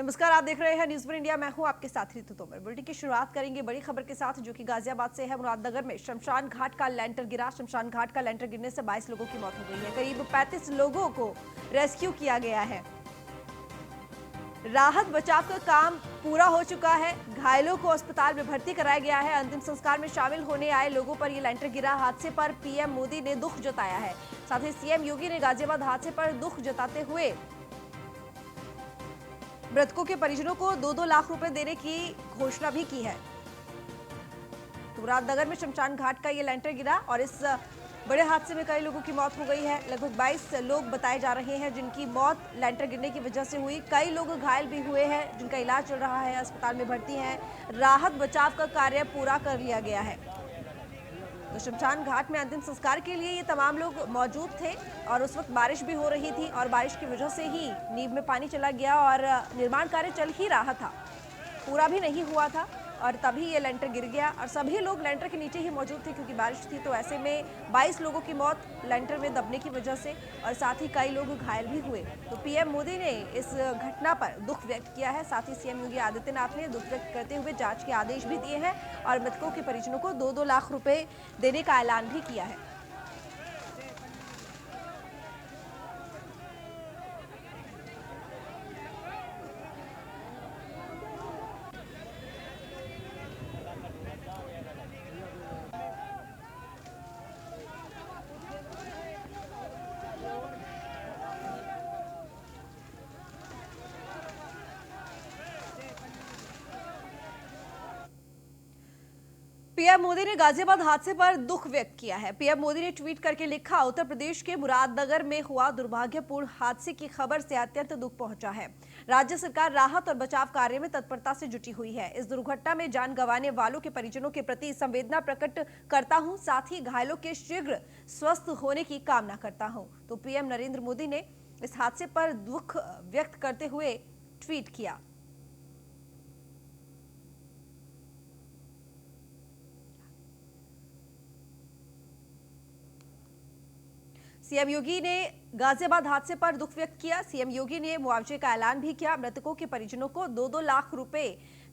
नमस्कार, आप देख रहे हैं न्यूज़ वन इंडिया। मैं हूं आपके साथ रितु तोमर। बुलेटिन की शुरुआत करेंगे बड़ी खबर के साथ, जो कि गाजियाबाद से है। मुरादनगर में शमशान घाट का लेंटर गिरा। शमशान घाट का लेंटर गिरने से 22 लोगों की मौत हो गई है। करीब 35 लोगों को रेस्क्यू किया गया है। राहत बचाव का काम पूरा हो चुका है। घायलों को अस्पताल में भर्ती कराया गया है। अंतिम संस्कार में शामिल होने आए लोगों पर यह लेंटर गिरा। हादसे पर पीएम मोदी ने दुख जताया है। साथ ही सीएम योगी ने गाजियाबाद हादसे पर दुख जताते हुए मृतकों के परिजनों को 2-2 लाख रुपए देने की घोषणा भी की है। मुरादनगर में शमशान घाट का ये लेंटर गिरा और इस बड़े हादसे में कई लोगों की मौत हो गई है। लगभग 22 लोग बताए जा रहे हैं जिनकी मौत लेंटर गिरने की वजह से हुई। कई लोग घायल भी हुए हैं जिनका इलाज चल रहा है, अस्पताल में भर्ती हैं। राहत बचाव का कार्य पूरा कर लिया गया है। तो शमशान घाट में अंतिम संस्कार के लिए ये तमाम लोग मौजूद थे और उस वक्त बारिश भी हो रही थी और बारिश की वजह से ही नींव में पानी चला गया और निर्माण कार्य चल ही रहा था, पूरा भी नहीं हुआ था और तभी ये लेंटर गिर गया और सभी लोग लेंटर के नीचे ही मौजूद थे क्योंकि बारिश थी। तो ऐसे में 22 लोगों की मौत लेंटर में दबने की वजह से और साथ ही कई लोग घायल भी हुए। तो पीएम मोदी ने इस घटना पर दुख व्यक्त किया है। साथ ही सीएम योगी आदित्यनाथ ने दुख व्यक्त करते हुए जांच के आदेश भी दिए हैं और मृतकों के परिजनों को 2-2 लाख रुपए देने का ऐलान भी किया है। पीएम मोदी ने गाजियाबाद हादसे पर दुख व्यक्त किया है। पीएम मोदी ने ट्वीट करके लिखा, उत्तर प्रदेश के मुरादनगर में हुआ दुर्भाग्यपूर्ण हादसे की खबर से अत्यंत दुख पहुंचा है। राज्य सरकार राहत और बचाव कार्य में तत्परता से जुटी हुई है। इस दुर्घटना में जान गंवाने वालों के परिजनों के प्रति संवेदना प्रकट करता हूं। साथ ही घायलों के शीघ्र स्वस्थ होने की कामना करता हूं। तो पीएम नरेंद्र मोदी ने इस हादसे पर दुख व्यक्त करते हुए ट्वीट किया। सीएम योगी ने गाजियाबाद हादसे पर दुख व्यक्त किया। सीएम योगी ने मुआवजे का ऐलान भी किया। मृतकों के परिजनों को 2-2 लाख रुपए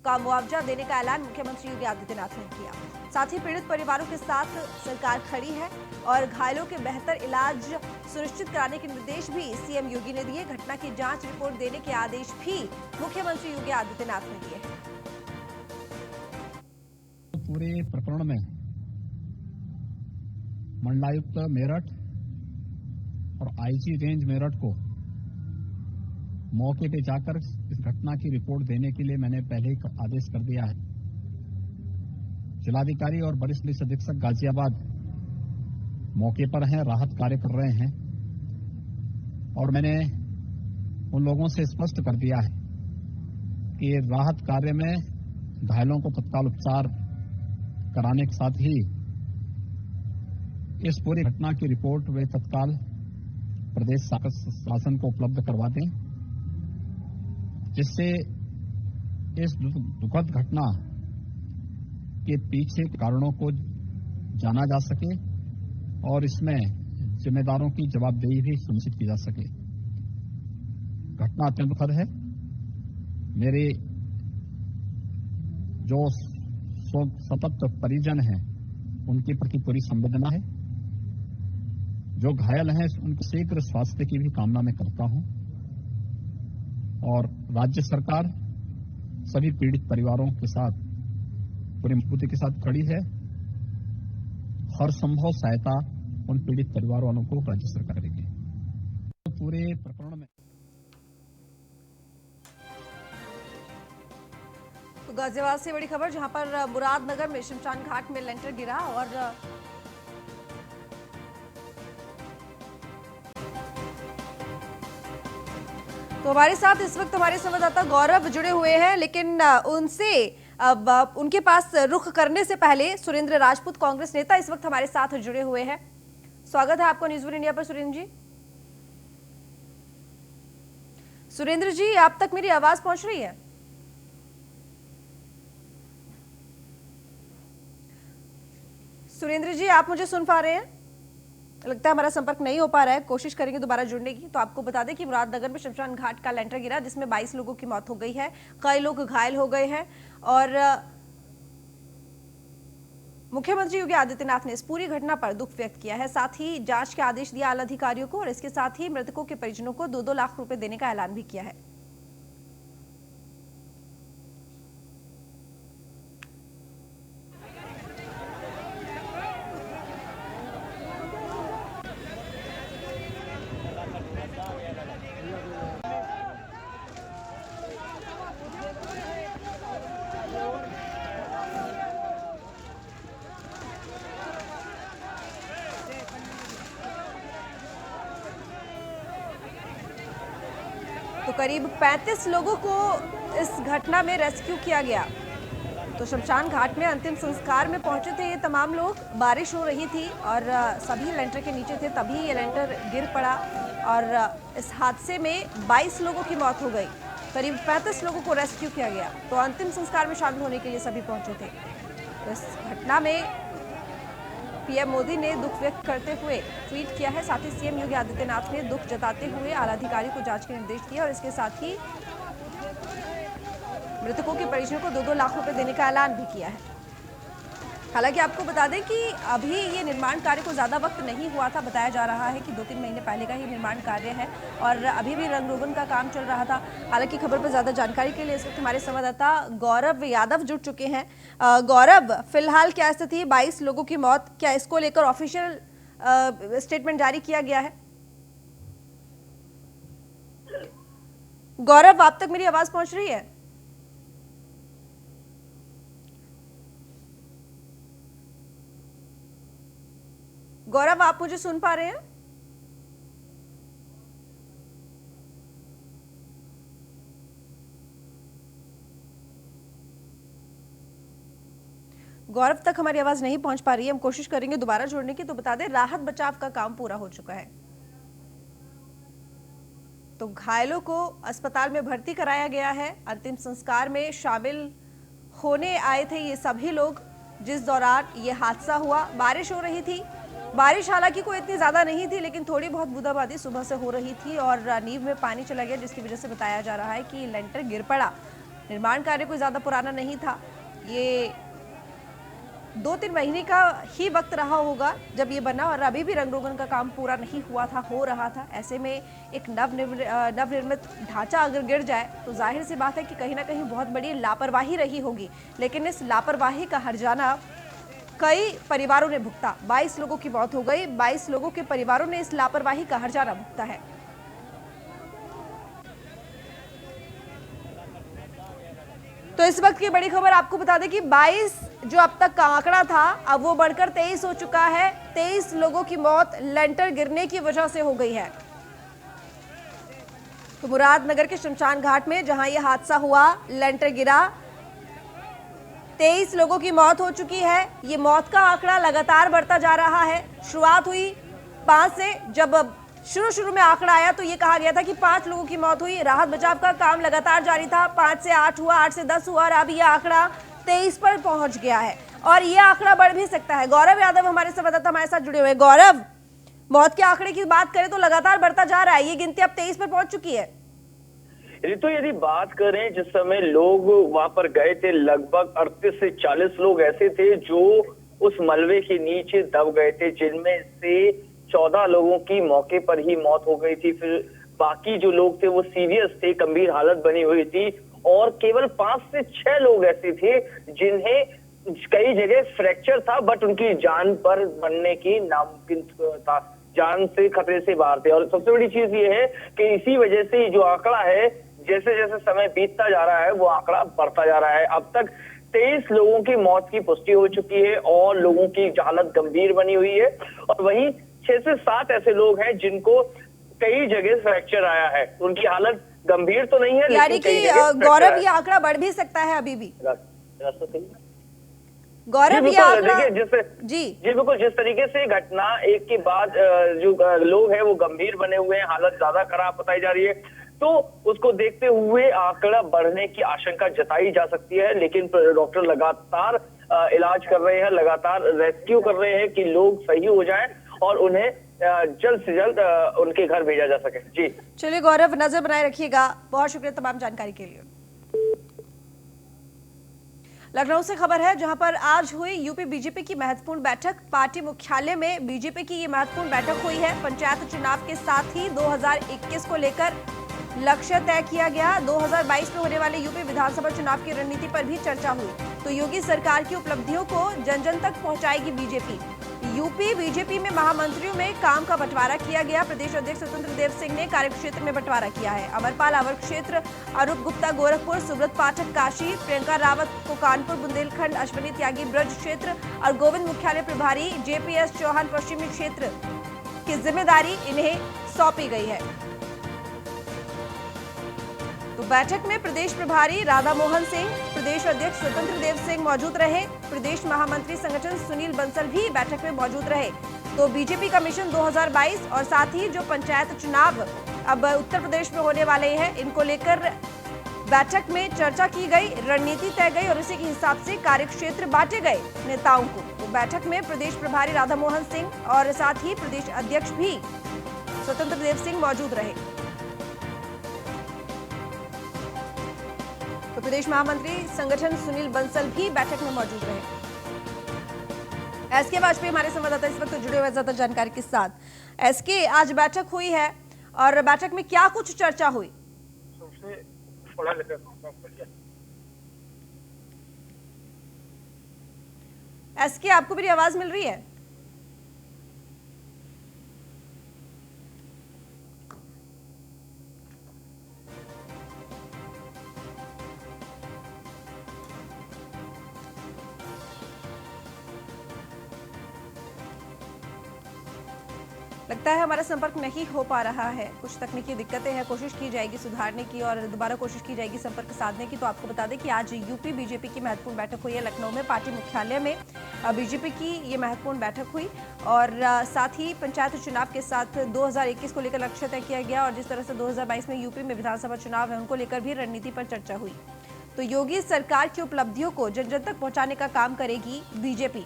का मुआवजा देने का ऐलान मुख्यमंत्री योगी आदित्यनाथ ने किया। साथ ही पीड़ित परिवारों के साथ सरकार खड़ी है और घायलों के बेहतर इलाज सुनिश्चित कराने के निर्देश भी सीएम योगी ने दिए। घटना की जांच रिपोर्ट देने के आदेश भी मुख्यमंत्री योगी आदित्यनाथ ने दिए हैं। पूरे प्रकरण में मंडलायुक्त मेरठ और आईजी रेंज मेरठ को मौके पे जाकर इस घटना की रिपोर्ट देने के लिए मैंने पहले ही आदेश कर दिया है। जिलाधिकारी और वरिष्ठ पुलिस अधीक्षक गाजियाबाद मौके पर हैं, राहत कार्य कर रहे हैं और मैंने उन लोगों से स्पष्ट कर दिया है कि राहत कार्य में घायलों को तत्काल उपचार कराने के साथ ही इस पूरी घटना की रिपोर्ट वे तत्काल प्रदेश शासन को उपलब्ध करवा दें, जिससे इस दुखद घटना के पीछे कारणों को जाना जा सके और इसमें जिम्मेदारों की जवाबदेही भी सुनिश्चित की जा सके। घटना अत्यंत दुखद है। मेरे जो सतत परिजन हैं उनके प्रति पूरी संवेदना है। जो घायल हैं उनके शीघ्र स्वास्थ्य की भी कामना मैं करता हूं और राज्य सरकार सभी पीड़ित परिवारों के साथ पूरी मजबूती के साथ खड़ी है। हर संभव सहायता उन पीड़ित परिवार वालों को राज्य सरकार करेगी। तो पूरे प्रकरण में तो गाजियाबाद से बड़ी खबर, जहां पर मुरादनगर में शमशान घाट में लेंटर गिरा और तो हमारे साथ इस वक्त हमारे संवाददाता गौरव जुड़े हुए हैं, लेकिन उनसे अब उनके पास रुख करने से पहले सुरेंद्र राजपूत कांग्रेस नेता इस वक्त हमारे साथ जुड़े हुए हैं। स्वागत है आपको न्यूज़ वन इंडिया पर सुरेंद्र जी। सुरेंद्र जी, आप तक मेरी आवाज पहुंच रही है? सुरेंद्र जी, आप मुझे सुन पा रहे हैं? लगता है हमारा संपर्क नहीं हो पा रहा है, कोशिश करेंगे दोबारा जुड़ने की। तो आपको बता दें कि मुरादनगर में शमशान घाट का लेंटर गिरा जिसमें 22 लोगों की मौत हो गई है, कई लोग घायल हो गए हैं और मुख्यमंत्री योगी आदित्यनाथ ने इस पूरी घटना पर दुख व्यक्त किया है। साथ ही जांच के आदेश दिए आला अधिकारियों को और इसके साथ ही मृतकों के परिजनों को 2-2 लाख रुपए देने का ऐलान भी किया है। तो करीब 35 लोगों को इस घटना में रेस्क्यू किया गया। तो शमशान घाट में अंतिम संस्कार में पहुंचे थे ये तमाम लोग। बारिश हो रही थी और सभी लेंटर के नीचे थे, तभी ये लेंटर गिर पड़ा और इस हादसे में 22 लोगों की मौत हो गई। करीब 35 लोगों को रेस्क्यू किया गया। तो अंतिम संस्कार में शामिल होने के लिए सभी पहुंचे थे। तो इस घटना में पीएम मोदी ने दुख व्यक्त करते हुए ट्वीट किया है। साथ ही सीएम योगी आदित्यनाथ ने दुख जताते हुए आला अधिकारियों को जांच के निर्देश दिए और इसके साथ ही मृतकों के परिजनों को 2-2 लाख रुपए देने का ऐलान भी किया है। हालांकि आपको बता दें कि अभी ये निर्माण कार्य को ज्यादा वक्त नहीं हुआ था। बताया जा रहा है कि 2-3 महीने पहले का ही निर्माण कार्य है और अभी भी रंग रोगन का काम चल रहा था। हालांकि खबर पर ज्यादा जानकारी के लिए इस वक्त हमारे संवाददाता गौरव यादव जुड़ चुके हैं। गौरव, फिलहाल क्या स्थिति, 22 लोगों की मौत, क्या इसको लेकर ऑफिशियल स्टेटमेंट जारी किया गया है? गौरव, आप तक मेरी आवाज पहुंच रही है? गौरव, आप मुझे सुन पा रहे हैं? गौरव तक हमारी आवाज नहीं पहुंच पा रही है। हम कोशिश करेंगे दोबारा जोड़ने की। तो बता दें, राहत बचाव का काम पूरा हो चुका है। तो घायलों को अस्पताल में भर्ती कराया गया है। अंतिम संस्कार में शामिल होने आए थे ये सभी लोग जिस दौरान ये हादसा हुआ। बारिश हो रही थी। बारिश हालांकि कोई इतनी ज्यादा नहीं थी, लेकिन थोड़ी बहुत बूंदाबांदी सुबह से हो रही थी और नींव में पानी चला गया, जिसकी वजह से बताया जा रहा है कि लेंटर गिर पड़ा। निर्माण कार्य कोई ज्यादा पुराना नहीं था। ये 2-3 महीने का ही वक्त रहा होगा जब ये बना और अभी भी रंग रोगन का काम पूरा नहीं हुआ था, हो रहा था। ऐसे में एक नवनिर्मित ढांचा अगर गिर जाए तो जाहिर सी बात है कि कहीं ना कहीं बहुत बड़ी लापरवाही रही होगी। लेकिन इस लापरवाही का हर्जाना कई परिवारों ने भुगता। 22 लोगों की मौत हो गई। 22 लोगों के परिवारों ने इस लापरवाही का हर्जाना भुगता है। तो इस वक्त की बड़ी खबर आपको बता दें कि 22 जो अब तक का आंकड़ा था, अब वो बढ़कर 23 हो चुका है। 23 लोगों की मौत लेंटर गिरने की वजह से हो गई है। तो मुरादनगर के शमशान घाट में जहां यह हादसा हुआ, लेंटर गिरा, 23 लोगों की मौत हो चुकी है। ये मौत का आंकड़ा लगातार बढ़ता जा रहा है। शुरुआत हुई 5 से, जब शुरू में आंकड़ा आया तो ये कहा गया था कि 5 लोगों की मौत हुई। राहत बचाव का काम लगातार जारी था। 5 से 8 हुआ, 8 से 10 हुआ और अब ये आंकड़ा 23 पर पहुंच गया है और ये आंकड़ा बढ़ भी सकता है। गौरव यादव हमारे संवाददाता हमारे साथ जुड़े हुए। गौरव, मौत के आंकड़े की बात करें तो लगातार बढ़ता जा रहा है। ये गिनती अब 23 पर पहुंच चुकी है। तो यदि बात करें, जिस समय लोग वहां पर गए थे, लगभग 38 से 40 लोग ऐसे थे जो उस मलबे के नीचे दब गए थे, जिनमें से 14 लोगों की मौके पर ही मौत हो गई थी। फिर बाकी जो लोग थे वो सीरियस थे, गंभीर हालत बनी हुई थी और केवल 5 से 6 लोग ऐसे थे जिन्हें कई जगह फ्रैक्चर था, बट उनकी जान पर बनने की नामुमकिन था, जान से खतरे से बाहर थे। और सबसे बड़ी चीज ये है कि इसी वजह से जो आंकड़ा है, जैसे जैसे समय बीतता जा रहा है वो आंकड़ा बढ़ता जा रहा है। अब तक 23 लोगों की मौत की पुष्टि हो चुकी है और लोगों की हालत गंभीर बनी हुई है और वहीं 6 से 7 ऐसे लोग हैं जिनको कई जगह फ्रैक्चर आया है। उनकी हालत गंभीर तो नहीं है, यानी कि गौरव ये आंकड़ा बढ़ भी सकता है अभी भी। गौरव ये आंकड़ा जी बिल्कुल, जिस तरीके से घटना एक के बाद जो लोग हैं वो गंभीर बने हुए हैं, हालत ज्यादा खराब बताई जा रही है, तो उसको देखते हुए आंकड़ा बढ़ने की आशंका जताई जा सकती है। लेकिन डॉक्टर लगातार इलाज कर रहे हैं, लगातार रेस्क्यू कर रहे हैं कि लोग सही हो जाएं और उन्हें जल्द से जल्द उनके घर भेजा जा सके। जी चलिए गौरव, नजर बनाए रखिएगा। बहुत शुक्रिया तमाम जानकारी के लिए। लखनऊ से खबर है, जहां पर आज हुई यूपी बीजेपी की महत्वपूर्ण बैठक। पार्टी मुख्यालय में बीजेपी की ये महत्वपूर्ण बैठक हुई है। पंचायत चुनाव के साथ ही 2021 को लेकर लक्ष्य तय किया गया। 2022 में होने वाले यूपी विधानसभा चुनाव की रणनीति पर भी चर्चा हुई। तो योगी सरकार की उपलब्धियों को जन जन तक पहुंचाएगी बीजेपी। यूपी बीजेपी में महामंत्रियों में काम का बंटवारा किया गया। प्रदेश अध्यक्ष स्वतंत्र देव सिंह ने कार्यक्षेत्र में बंटवारा किया है। अमरपाल अवर क्षेत्र, अरूप गुप्ता गोरखपुर, सुब्रत पाठक काशी, प्रियंका रावत को कानपुर, बुंदेलखंड, अश्विनी त्यागी ब्रज क्षेत्र और गोविंद मुख्यालय प्रभारी जेपीएस चौहान पश्चिमी क्षेत्र की जिम्मेदारी इन्हें सौंपी गई है। तो बैठक में प्रदेश प्रभारी राधा मोहन सिंह, प्रदेश अध्यक्ष स्वतंत्र देव सिंह मौजूद रहे। प्रदेश महामंत्री संगठन सुनील बंसल भी बैठक में मौजूद रहे। तो बीजेपी का मिशन 2022 और साथ ही जो पंचायत चुनाव अब उत्तर प्रदेश में होने वाले हैं, इनको लेकर बैठक में चर्चा की गई, रणनीति तय गई और इसी के हिसाब से कार्यक्षेत्र बांटे गए नेताओं को। तो बैठक में प्रदेश प्रभारी राधा मोहन सिंह और साथ ही प्रदेश अध्यक्ष भी स्वतंत्र देव सिंह मौजूद रहे। तो प्रदेश महामंत्री संगठन सुनील बंसल भी बैठक में मौजूद रहे। एसके वाजपेयी हमारे संवाददाता इस वक्त जुड़े हुए ज्यादा जानकारी के साथ। एसके, आज बैठक हुई है और बैठक में क्या कुछ चर्चा हुई? एसके, आपको मेरी आवाज मिल रही है? लगता है हमारा संपर्क नहीं हो पा रहा है, कुछ तकनीकी दिक्कतें हैं। कोशिश की जाएगी सुधारने की और दोबारा कोशिश की जाएगी संपर्क साधने की। तो आपको बता दें कि आज यूपी बीजेपी की महत्वपूर्ण बैठक हुई है लखनऊ में। पार्टी मुख्यालय में बीजेपी की ये महत्वपूर्ण बैठक हुई और साथ ही पंचायत चुनाव के साथ 2021 को लेकर लक्ष्य तय किया गया और जिस तरह से 2022 में यूपी में विधानसभा चुनाव है, उनको लेकर भी रणनीति पर चर्चा हुई। तो योगी सरकार की उपलब्धियों को जन जन तक पहुंचाने का काम करेगी बीजेपी।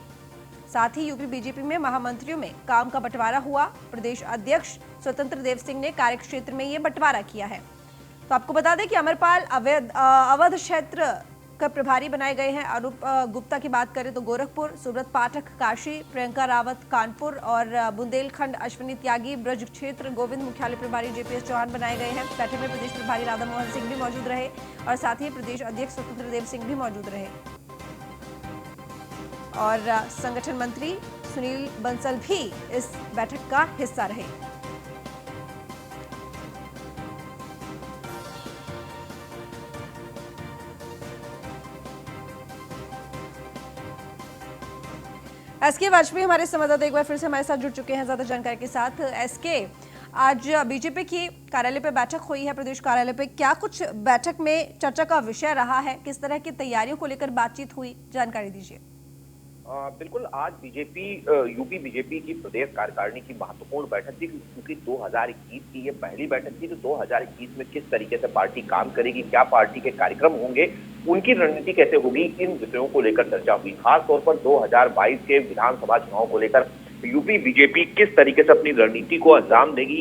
साथ ही यूपी बीजेपी में महामंत्रियों में काम का बंटवारा हुआ। प्रदेश अध्यक्ष स्वतंत्र देव सिंह ने कार्यक्षेत्र में ये बंटवारा किया है। तो आपको बता दें कि अमरपाल अवध क्षेत्र का प्रभारी बनाए गए हैं। अरूप गुप्ता की बात करें तो गोरखपुर, सुब्रत पाठक काशी, प्रियंका रावत कानपुर और बुंदेलखंड, अश्विनी त्यागी ब्रज क्षेत्र, गोविंद मुख्यालय प्रभारी जेपीएस चौहान बनाए गए हैं। बैठक में प्रदेश प्रभारी राधा मोहन सिंह भी मौजूद रहे और साथ ही प्रदेश अध्यक्ष स्वतंत्र देव सिंह भी मौजूद रहे और संगठन मंत्री सुनील बंसल भी इस बैठक का हिस्सा रहे। एसके वाजपेयी हमारे संवाददाता एक बार फिर से हमारे साथ जुड़ चुके हैं ज्यादा जानकारी के साथ। एसके, आज बीजेपी की कार्यालय पे बैठक हुई है, प्रदेश कार्यालय पे। क्या कुछ बैठक में चर्चा का विषय रहा है? किस तरह की तैयारियों को लेकर बातचीत हुई, जानकारी दीजिए। बिल्कुल, आज यूपी बीजेपी की प्रदेश कार्यकारिणी की महत्वपूर्ण बैठक थी, क्योंकि 2021 की ये पहली बैठक थी। तो 2021 में किस तरीके से पार्टी काम करेगी, क्या पार्टी के कार्यक्रम होंगे, उनकी रणनीति कैसे होगी, इन विषयों को लेकर चर्चा हुई। खासतौर पर 2022 के विधानसभा चुनाव को लेकर यूपी बीजेपी किस तरीके से अपनी रणनीति को अंजाम देगी,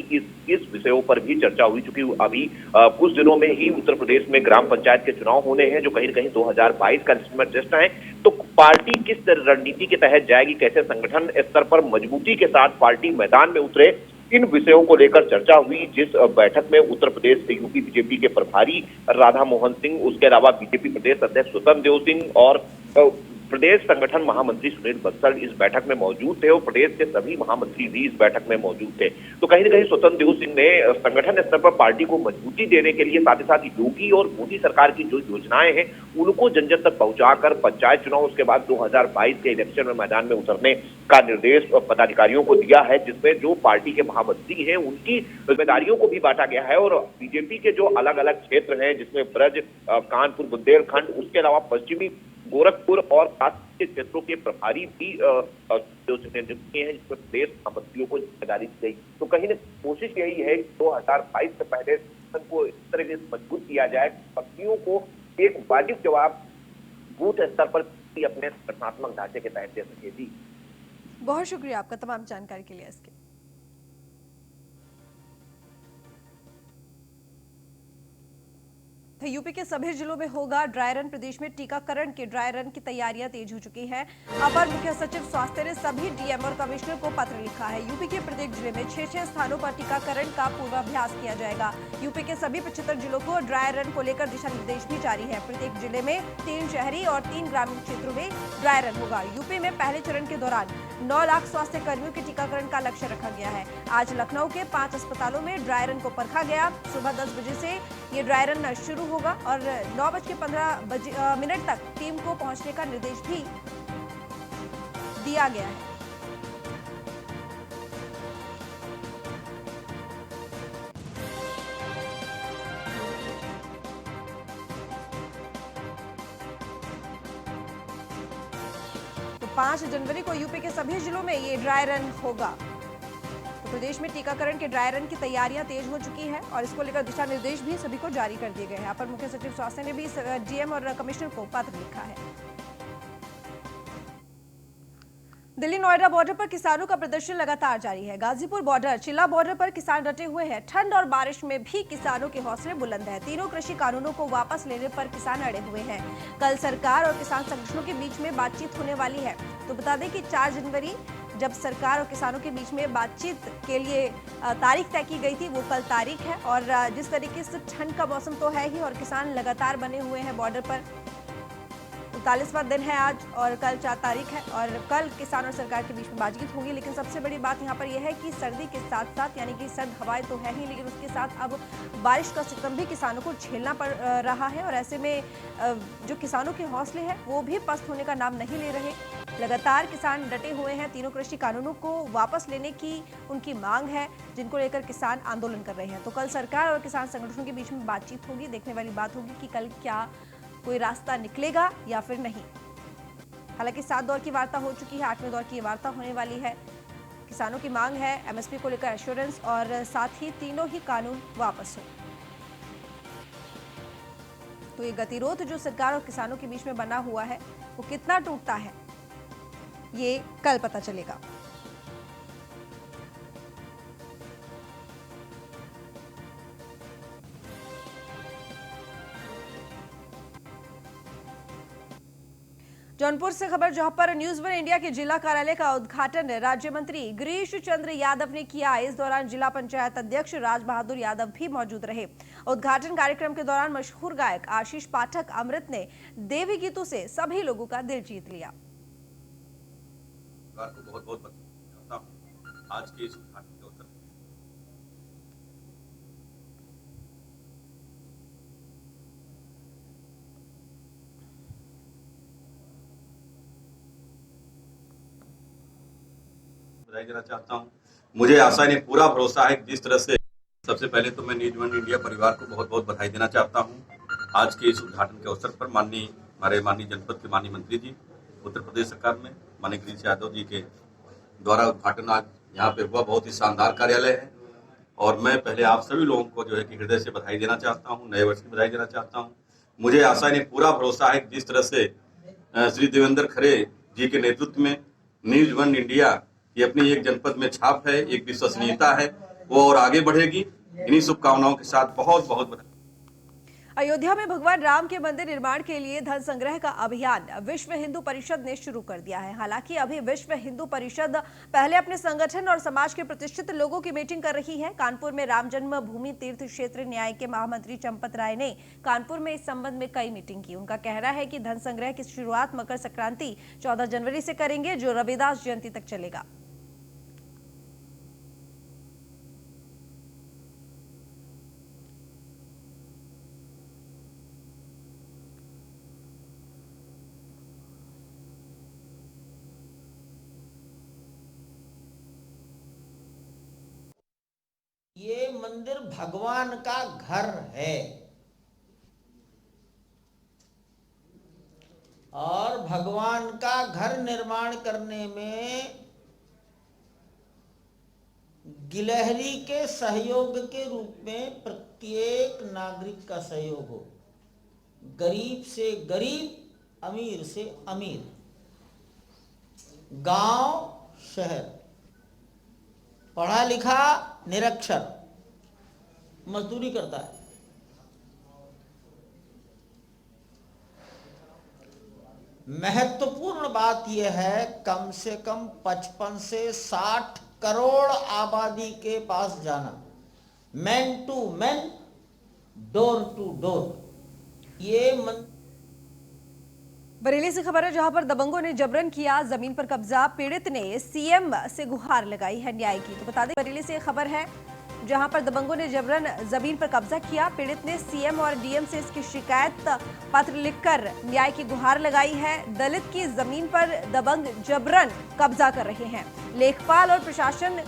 इस विषयों पर भी चर्चा हुई। चूंकि अभी कुछ दिनों में ही उत्तर प्रदेश में ग्राम पंचायत के चुनाव होने हैं, जो कहीं न कहीं 2022 का जस्ट है। तो पार्टी किस रणनीति के तहत जाएगी, कैसे संगठन स्तर पर मजबूती के साथ पार्टी मैदान में उतरे, इन विषयों को लेकर चर्चा हुई। जिस बैठक में उत्तर प्रदेश से यूपी बीजेपी के प्रभारी राधा मोहन सिंह, उसके अलावा बीजेपी प्रदेश अध्यक्ष स्वतंत्र देव सिंह और प्रदेश संगठन महामंत्री सुनील बंसल इस बैठक में मौजूद थे और प्रदेश के सभी महामंत्री भी इस बैठक में मौजूद थे। तो कहीं न कहीं स्वतंत्र देव सिंह ने संगठन स्तर पर पार्टी को मजबूती देने के लिए साथ ही साथ योगी और मोदी सरकार की जो योजनाएं हैं उनको जन जन तक पहुंचाकर पंचायत चुनाव, उसके बाद 2022 के इलेक्शन में मैदान में उतरने का निर्देश पदाधिकारियों को दिया है, जिसमें जो पार्टी के महामंत्री हैं उनकी जिम्मेदारियों को भी बांटा गया है। और बीजेपी के जो अलग अलग क्षेत्र हैं, जिसमें ब्रज, कानपुर, बुंदेलखंड, उसके अलावा पश्चिमी गोरखपुर और खास के क्षेत्रों के प्रभारी भी नियुक्त किए हैं, जिसमें प्रदेश महामंत्रियों को जिम्मेदारी दी गई। तो कहीं न कोशिश यही है कि 2022 से पहले को इस तरह से मजबूत किया जाए, पक्षियों को एक वाजिब जवाब बूथ स्तर पर अपने संगठनात्मक ढांचे के तहत दे सके। जी, बहुत शुक्रिया आपका तमाम जानकारी के लिए। इसके तो यूपी के सभी जिलों में होगा ड्राई रन। प्रदेश में टीकाकरण के ड्राई रन की तैयारियां तेज हो चुकी हैं। अपर मुख्य सचिव स्वास्थ्य ने सभी डीएम और कमिश्नर को पत्र लिखा है। यूपी के प्रत्येक जिले में 6-6 स्थानों पर टीकाकरण का पूर्वाभ्यास किया जाएगा। यूपी के सभी 75 जिलों को ड्राई रन को लेकर दिशा निर्देश भी जारी है। प्रत्येक जिले में 3 शहरी और 3 ग्रामीण क्षेत्रों में ड्राई रन होगा। यूपी में पहले चरण के दौरान 9 लाख स्वास्थ्य कर्मियों के टीकाकरण का लक्ष्य रखा गया है। आज लखनऊ के 5 अस्पतालों में ड्राई रन को परखा गया। सुबह 10 बजे से ये ड्राई रन शुरू होगा और 9:15 तक टीम को पहुंचने का निर्देश भी दिया गया है। तो 5 जनवरी को यूपी के सभी जिलों में ये ड्राई रन होगा। प्रदेश में टीकाकरण के ड्राई रन की तैयारियां तेज हो चुकी है और इसको लेकर दिशा निर्देश भी सभी को जारी कर दिए गए हैं। अपर मुख्य सचिव स्वास्थ्य ने भी डीएम और कमिश्नर को पत्र लिखा है। दिल्ली नोएडा बॉर्डर पर किसानों का प्रदर्शन लगातार जारी है। गाजीपुर बॉर्डर, चिल्ला बॉर्डर पर किसान डटे हुए हैं। ठंड और बारिश में भी किसानों के हौसले बुलंद है। तीनों कृषि कानूनों को वापस लेने पर किसान अड़े हुए हैं। कल सरकार और किसान संगठनों के बीच में बातचीत होने वाली है। तो बता दें कि 4 जनवरी जब सरकार और किसानों के बीच में बातचीत के लिए तारीख तय की गई थी, वो कल तारीख है। और जिस तरीके से ठंड का मौसम तो है ही और किसान लगातार बने हुए हैं बॉर्डर पर। 39वां दिन है आज और कल 4 तारीख है और कल किसान और सरकार के बीच में बातचीत होगी। लेकिन सबसे बड़ी बात यहाँ पर यह है कि सर्दी के साथ साथ, यानी कि सर्द हवाएं तो है ही, लेकिन उसके साथ अब बारिश का सितम भी किसानों को झेलना पड़ रहा है। और ऐसे में जो किसानों के हौसले हैं वो भी पस्त होने का नाम नहीं ले रहे। लगातार किसान डटे हुए हैं। तीनों कृषि कानूनों को वापस लेने की उनकी मांग है, जिनको लेकर किसान आंदोलन कर रहे हैं। तो कल सरकार और किसान संगठनों के बीच में बातचीत होगी। देखने वाली बात होगी कि कल क्या कोई रास्ता निकलेगा या फिर नहीं। हालांकि 7 दौर की वार्ता हो चुकी है, 8वें दौर की वार्ता होने वाली है। किसानों की मांग है एमएसपी को लेकर एश्योरेंस और साथ ही तीनों ही कानून वापस हो। तो ये गतिरोध जो सरकार और किसानों के बीच में बना हुआ है वो कितना टूटता है, ये कल पता चलेगा। जौनपुर से खबर, जहां पर न्यूज वन इंडिया के जिला कार्यालय का उद्घाटन राज्य मंत्री गिरीश चंद्र यादव ने किया। इस दौरान जिला पंचायत अध्यक्ष राज बहादुर यादव भी मौजूद रहे। उद्घाटन कार्यक्रम के दौरान मशहूर गायक आशीष पाठक अमृत ने देवी गीतों से सभी लोगों का दिल जीत लिया। को बहुत बहुत बधाई हूं आज के इस उद्घाटन के अवसर बधाई देना चाहता हूं। मुझे आशा नहीं, पूरा भरोसा है जिस तरह से, सबसे पहले तो मैं न्यूज वन इंडिया परिवार को बहुत बहुत बधाई देना चाहता हूं आज के इस उद्घाटन के अवसर पर। हमारे माननीय जनपद के माननीय मंत्री जी, उत्तर प्रदेश सरकार में माननीय गिरीश यादव जी के द्वारा उद्घाटन आज यहाँ पे हुआ। बहुत ही शानदार कार्यालय है और मैं पहले आप सभी लोगों को जो है कि हृदय से बधाई देना चाहता हूँ, नए वर्ष की बधाई देना चाहता हूँ। मुझे आशा नहीं, पूरा भरोसा है जिस तरह से श्री देवेंद्र खरे जी के नेतृत्व में न्यूज वन इंडिया ये अपनी एक जनपद में छाप है, एक विश्वसनीयता है, वो और आगे बढ़ेगी। इन्हीं शुभकामनाओं के साथ बहुत बहुत बधाई। अयोध्या में भगवान राम के मंदिर निर्माण के लिए धन संग्रह का अभियान विश्व हिंदू परिषद ने शुरू कर दिया है। हालांकि अभी विश्व हिंदू परिषद पहले अपने संगठन और समाज के प्रतिष्ठित लोगों की मीटिंग कर रही है। कानपुर में राम जन्मभूमि तीर्थ क्षेत्र न्याय के महामंत्री चंपत राय ने कानपुर में इस संबंध में कई मीटिंग की। उनका कहना है कि धन संग्रह की शुरुआत मकर संक्रांति 14 जनवरी से करेंगे, जो रविदास जयंती तक चलेगा। ये मंदिर भगवान का घर है और भगवान का घर निर्माण करने में गिलहरी के सहयोग के रूप में प्रत्येक नागरिक का सहयोग हो। गरीब से गरीब, अमीर से अमीर, गांव शहर, पढ़ा लिखा निरक्षर मजदूरी करता है। महत्वपूर्ण बात यह है कम से कम 55 से 60 करोड़ आबादी के पास जाना, man to man, door to door. ये बरेली से खबर है जहां पर दबंगों ने जबरन किया जमीन पर कब्जा, पीड़ित ने सीएम से गुहार लगाई है न्याय की। तो बता दें बरेली से खबर है जहां पर दबंगों ने जबरन जमीन पर कब्जा किया, पीड़ित ने सीएम और डीएम से इसकी शिकायत पत्र लिखकर न्याय की गुहार लगाई है। दलित की जमीन पर दबंग जबरन कब्जा कर रहे हैं, लेखपाल और प्रशासन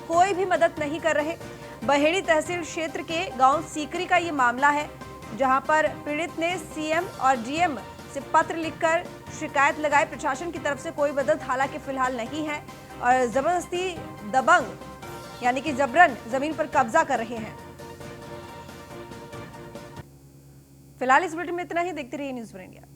कोई भी मदद नहीं कर रहे। बहेड़ी तहसील क्षेत्र के गांव सीकरी का ये मामला है जहां पर पीड़ित ने सीएम और डीएम से पत्र लिखकर शिकायत लगाई। प्रशासन की तरफ से कोई मदद हालांकि फिलहाल नहीं है और जबरदस्ती दबंग यानी कि जबरन जमीन पर कब्जा कर रहे हैं। फिलहाल इस बुलेटिन में इतना ही। देखते रहिए न्यूज़ 1 इंडिया।